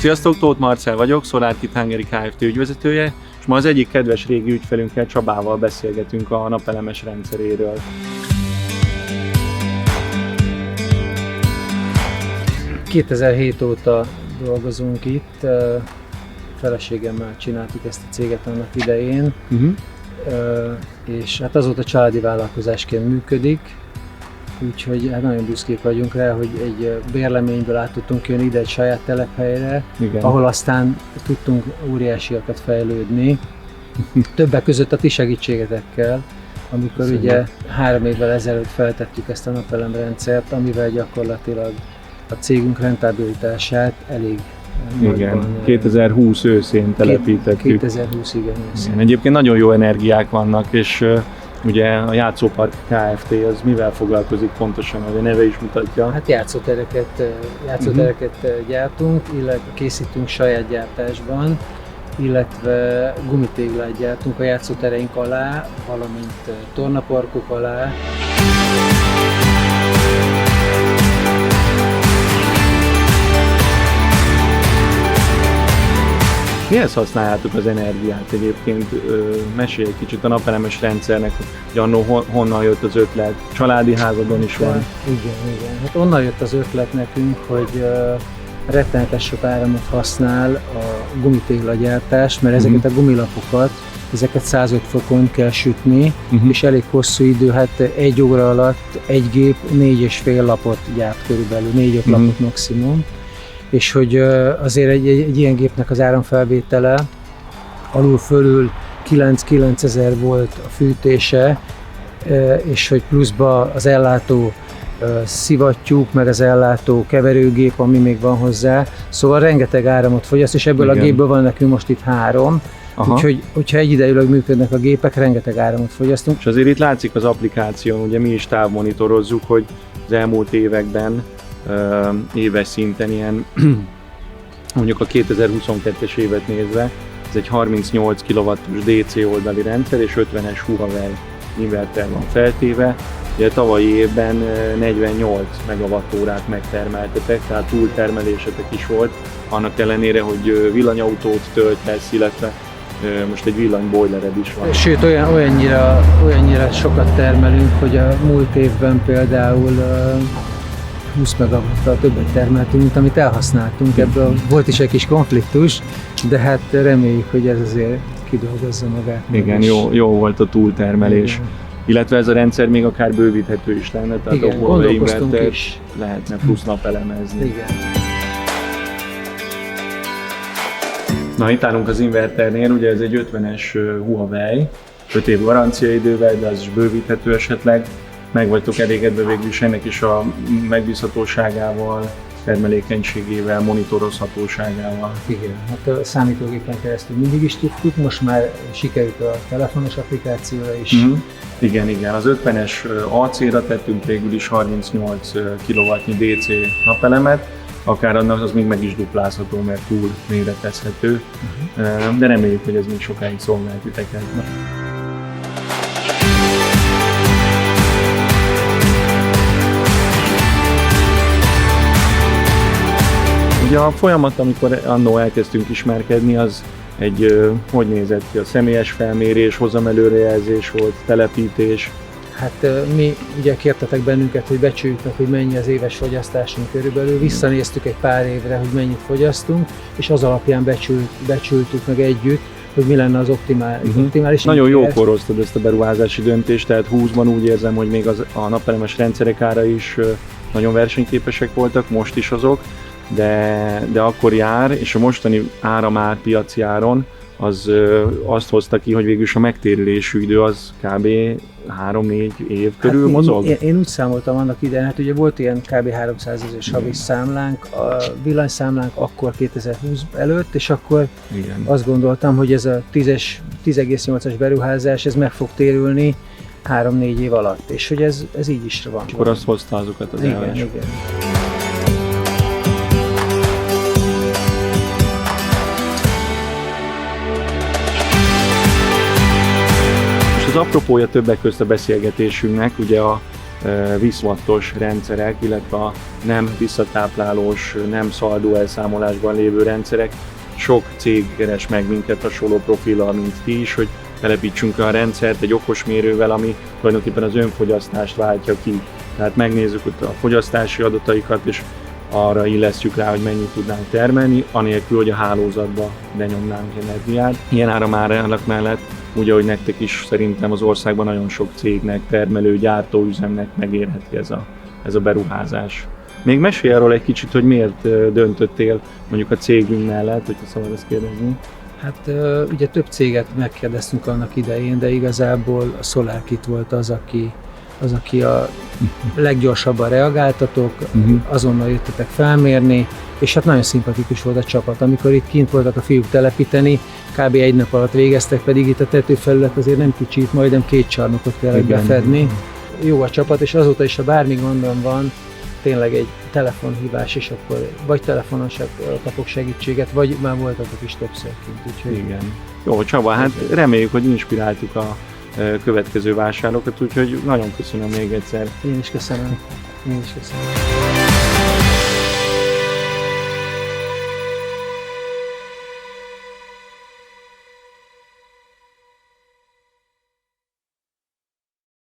Sziasztok, Tóth Marcell vagyok, SolarKit Hungary Kft. Ügyvezetője, és ma az egyik kedves régi ügyfelünkkel, Csabával beszélgetünk a napelemes rendszeréről. ...2007 óta dolgozunk itt, feleségemmel csináltuk ezt a céget annak idején, és hát azóta családi vállalkozásként működik, úgyhogy hát nagyon büszkék vagyunk rá, hogy egy bérleményből át tudtunk jönni ide egy saját telephelyre, ahol aztán tudtunk óriásiakat fejlődni, többek között a ti segítségetekkel, amikor ugye 3 évvel ezelőtt feltettük ezt a napelemrendszert, amivel gyakorlatilag a cégünk rentabilitását elég igen, 2020 őszén telepítettük. 2020, igen, őszén. Egyébként nagyon jó energiák vannak, és ugye a Játszópark Kft. Az mivel foglalkozik pontosan, ahogy a neve is mutatja? Hát játszótereket gyártunk, illetve készítünk saját gyártásban, illetve gumitéglát gyártunk a játszótereink alá, valamint tornaparkok alá. Mihez használjátok az energiát egyébként? Mesélj egy kicsit a napelemes rendszernek, hogy annó honnan jött az ötlet, családi házadon is van. Igen. Hát onnan jött az ötlet nekünk, hogy rettenetes sok áramot használ a gumitéglagyártás, mert ezeket a gumilapokat, ezeket 105 fokon kell sütni, és elég hosszú idő, hát 1 óra alatt egy gép 4,5 lapot gyárt körülbelül, 4-5 lapot maximum. És hogy azért egy ilyen gépnek az áramfelvétele alul-fölül 9-9 ezer volt a fűtése, és hogy pluszba az ellátó szivattyúk, meg az ellátó keverőgép, ami még van hozzá, szóval rengeteg áramot fogyaszt, és ebből a gépből van nekünk most itt 3, úgyhogy hogyha egyidejűleg működnek a gépek, rengeteg áramot fogyasztunk. És azért itt látszik az applikáción, ugye mi is távmonitorozzuk, hogy az elmúlt években éves szinten ilyen, mondjuk a 2022-es évet nézve, ez egy 38 kW-os DC oldali rendszer és 50-es Huawei inverter van feltéve. Ugye tavalyi évben 48 MWh-t megtermeltetek, tehát túltermelésetek is volt, annak ellenére, hogy villanyautót töltesz, illetve most egy villanybojlered is van. Sőt, olyannyira sokat termelünk, hogy a múlt évben például 20 megawattal többet termeltünk, mint amit elhasználtunk. Ebből volt is egy kis konfliktus, de hát reméljük, hogy ez azért kidolgozza magát. Igen, jó volt a túltermelés. Igen. Illetve ez a rendszer még akár bővíthető is lenne, tehát a Huawei inverter lehetne plusz napelemezni. Igen. Na, itt állunk az inverternél, ugye ez egy 50-es Huawei, 5 év garanciaidővel, de az is bővíthető esetleg. Meg vagytok elégedve végül is ennek is a megbízhatóságával, termelékenységével, monitorozhatóságával. Igen, hát a számítógépen keresztül mindig is tudtuk, most már sikerült a telefonos applikációra is. Igen, az 50-es AC-ra tettünk végül is 38 kW DC napelemet, akár annak az még meg is duplázható, mert túl méretezhető, de reméljük, hogy ez még sokáig szolgál titeket. Ugye a folyamat, amikor annó elkezdtünk ismerkedni, az hogy nézett ki? A személyes felmérés, hozamelőrejelzés volt, telepítés. Hát mi ugye kértetek bennünket, hogy becsüljük meg, hogy mennyi az éves fogyasztásunk körülbelül. Visszanéztük egy pár évre, hogy mennyit fogyasztunk, és az alapján becsültük meg együtt, hogy mi lenne az optimális. Nagyon jókor hoztad ezt a beruházási döntést, tehát 20-ban úgy érzem, hogy még a napelemes rendszerek ára is nagyon versenyképesek voltak, most is azok. De akkor jár, és a mostani piaci áron az azt hozta ki, hogy végülis a megtérülésű idő az kb. 3-4 év körül mozog? Én úgy számoltam annak idején, hát ugye volt ilyen kb. 300 ezeres havi számlánk, a villanyszámlánk akkor 2020 előtt, és akkor azt gondoltam, hogy ez a 10,8-as beruházás, ez meg fog térülni 3-4 év alatt, és hogy ez így is van. Akkor azt hozta azokat az elvárásokat. Igen. Az apropója többek közt a beszélgetésünknek, ugye viszmattos rendszerek, illetve a nem visszatáplálós, nem szaldó elszámolásban lévő rendszerek. Sok cég keres meg minket hasonló profillal, mint ti is, hogy telepítsünk a rendszert egy okos mérővel, ami tulajdonképpen az önfogyasztást váltja ki. Tehát megnézzük a fogyasztási adataikat, és arra illesztjük rá, hogy mennyit tudnánk termelni, anélkül, hogy a hálózatba benyomnánk energiát. Ilyen áramárak mellett, úgy, ahogy nektek is szerintem az országban nagyon sok cégnek, termelő, gyártóüzemnek megérheti ez a beruházás. Még mesélj arról egy kicsit, hogy miért döntöttél mondjuk a cégünk mellett, hogyha szabad ezt kérdezni. Hát ugye több céget megkérdeztünk annak idején, de igazából a SolarKit volt az, aki a leggyorsabban reagáltatok, azonnal jöttetek felmérni, és hát nagyon szimpatikus volt a csapat. Amikor itt kint voltak a fiúk telepíteni, kb. Egy nap alatt végeztek, pedig itt a tetőfelület azért nem kicsi, majdnem 2 csarnokot kellett befedni. Jó a csapat, és azóta is, ha bármi gondom van, tényleg egy telefonhívás, és akkor vagy telefonon kapok segítséget, vagy már voltatok is többször kint. Úgyhogy igen. Jó, Csaba, hát reméljük, hogy inspiráltuk a következő vásárlókat, úgyhogy nagyon köszönöm még egyszer. Én is köszönöm.